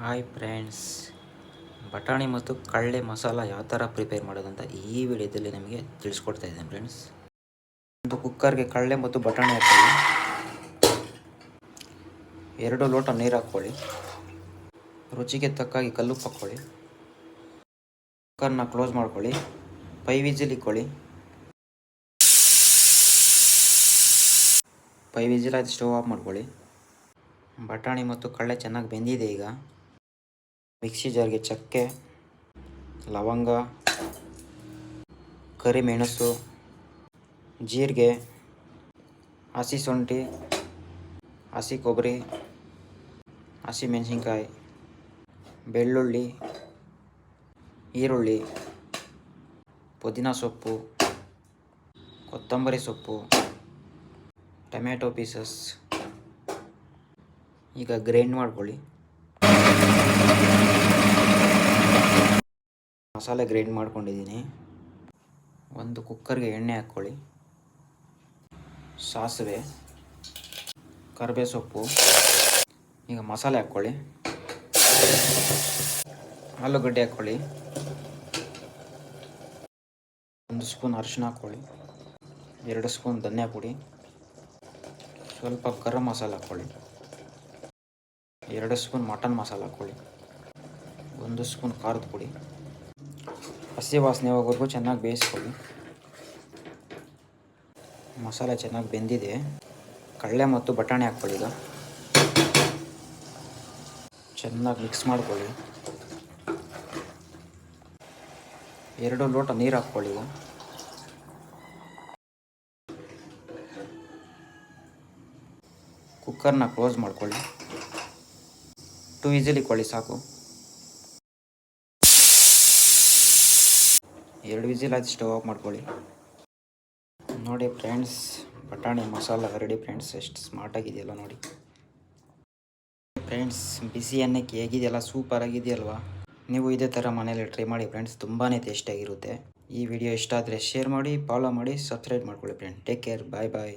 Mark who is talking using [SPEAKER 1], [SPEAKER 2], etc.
[SPEAKER 1] Hi friends, ಬಟಾಣಿ ಮತ್ತು ಕಡಲೆ ಮಸಾಲ ಯಾವ ಥರ ಪ್ರಿಪೇರ್ ಮಾಡೋದಂತ ಈ ವಿಡಿಯೋದಲ್ಲಿ ನಿಮಗೆ ತಿಳಿಸ್ಕೊಡ್ತಾ ಇದ್ದೇನೆ ಫ್ರೆಂಡ್ಸ್. ಒಂದು ಕುಕ್ಕರ್ಗೆ ಕಡಲೆ ಮತ್ತು ಬಟಾಣಿ ಹಾಕ್ಕೊಳ್ಳಿ. 2 ಲೋಟ ನೀರು ಹಾಕ್ಕೊಳ್ಳಿ. ರುಚಿಗೆ ತಕ್ಕಾಗಿ ಕಲ್ಲುಪ್ಪು ಹಾಕ್ಕೊಳ್ಳಿ. ಕುಕ್ಕರ್ನ ಕ್ಲೋಸ್ ಮಾಡ್ಕೊಳ್ಳಿ. 5 ವಿಜಿಲ್ ಇಕ್ಕೊಳ್ಳಿ. 5 ವಿಜಿಲ್ ಆಯ್ತು, ಸ್ಟವ್ ಆಫ್ ಮಾಡ್ಕೊಳ್ಳಿ. ಬಟಾಣಿ ಮತ್ತು ಕಡಲೆ ಚೆನ್ನಾಗಿ ಬೆಂದಿದೆ. ಈಗ ಮಿಕ್ಸಿ ಜಾರ್ಗೆ ಚಕ್ಕೆ, ಲವಂಗ, ಕರಿಮೆಣಸು, ಜೀರಿಗೆ, ಹಸಿ ಶುಂಠಿ, ಹಸಿ ಕೊಬ್ಬರಿ, ಹಸಿ ಮೆಣಸಿನ್ಕಾಯಿ, ಬೆಳ್ಳುಳ್ಳಿ, ಈರುಳ್ಳಿ, ಪುದೀನ ಸೊಪ್ಪು, ಕೊತ್ತಂಬರಿ ಸೊಪ್ಪು, ಟೊಮೆಟೊ ಪೀಸಸ್ ಈಗ ಗ್ರೈಂಡ್ ಮಾಡ್ಕೊಳ್ಳಿ. ಮಸಾಲೆ ಗ್ರೈಂಡ್ ಮಾಡ್ಕೊಂಡಿದ್ದೀನಿ. ಒಂದು ಕುಕ್ಕರ್ಗೆ ಎಣ್ಣೆ ಹಾಕ್ಕೊಳ್ಳಿ. ಸಾಸಿವೆ, ಕರಿಬೇವು ಸೊಪ್ಪು, ಈಗ ಮಸಾಲೆ ಹಾಕ್ಕೊಳ್ಳಿ. ಆಲೂಗಡ್ಡೆ ಹಾಕ್ಕೊಳ್ಳಿ. 1 ಸ್ಪೂನ್ ಅರಿಶಿನ ಹಾಕ್ಕೊಳ್ಳಿ. 2 ಸ್ಪೂನ್ ಧನಿಯಾ ಪುಡಿ, ಸ್ವಲ್ಪ ಗರಂ ಮಸಾಲೆ ಹಾಕ್ಕೊಳ್ಳಿ. 2 ಸ್ಪೂನ್ ಮಟನ್ ಮಸಾಲೆ ಹಾಕ್ಕೊಳ್ಳಿ. 1 ಸ್ಪೂನ್ ಖಾರದ ಪುಡಿ. ಹಸಿ ವಾಸನೆ ಹೋಗೋವರೆಗೂ ಚೆನ್ನಾಗಿ ಬೇಯಿಸ್ಕೊಳ್ಳಿ. ಮಸಾಲೆ ಚೆನ್ನಾಗಿ ಬೆಂದಿದೆ. ಕಡಲೆ ಮತ್ತು ಬಟಾಣಿ ಹಾಕ್ಕೊಳ್ಳಿ. ಈಗ ಚೆನ್ನಾಗಿ ಮಿಕ್ಸ್ ಮಾಡ್ಕೊಳ್ಳಿ. 2 ಲೋಟ ನೀರು ಹಾಕ್ಕೊಳ್ಳಿ. ಈಗ ಕುಕ್ಕರ್ನ ಕ್ಲೋಸ್ ಮಾಡ್ಕೊಳ್ಳಿ. 2 ವಿಜಿಲ್ ಇಕ್ಕೊಳ್ಳಿ ಸಾಕು. 2 ವಿಜಿಲ್ ಆಯ್ತು, ಸ್ಟವ್ ಆಫ್ ಮಾಡ್ಕೊಳ್ಳಿ. ನೋಡಿ ಫ್ರೆಂಡ್ಸ್, ಬಟಾಣಿ ಮಸಾಲ ರೆಡಿ ಫ್ರೆಂಡ್ಸ್. ಎಷ್ಟು ಸ್ಮಾರ್ಟಾಗಿದೆಯಲ್ಲ ನೋಡಿ ಫ್ರೆಂಡ್ಸ್. ಬಿಸಿ ಅನ್ನಕ್ಕೆ ಹೇಗಿದೆಯಲ್ಲ, ಸೂಪರ್ ಆಗಿದೆಯಲ್ವಾ. ನೀವು ಇದೇ ಥರ ಮನೇಲಿ ಟ್ರೈ ಮಾಡಿ ಫ್ರೆಂಡ್ಸ್, ತುಂಬಾ ಟೇಸ್ಟಿಯಾಗಿರುತ್ತೆ. ಈ ವಿಡಿಯೋ ಇಷ್ಟ ಆದರೆ ಶೇರ್ ಮಾಡಿ, ಫಾಲೋ ಮಾಡಿ, ಸಬ್ಸ್ಕ್ರೈಬ್ ಮಾಡ್ಕೊಳ್ಳಿ ಫ್ರೆಂಡ್. ಟೇಕ್ ಕೇರ್, ಬಾಯ್ ಬಾಯ್.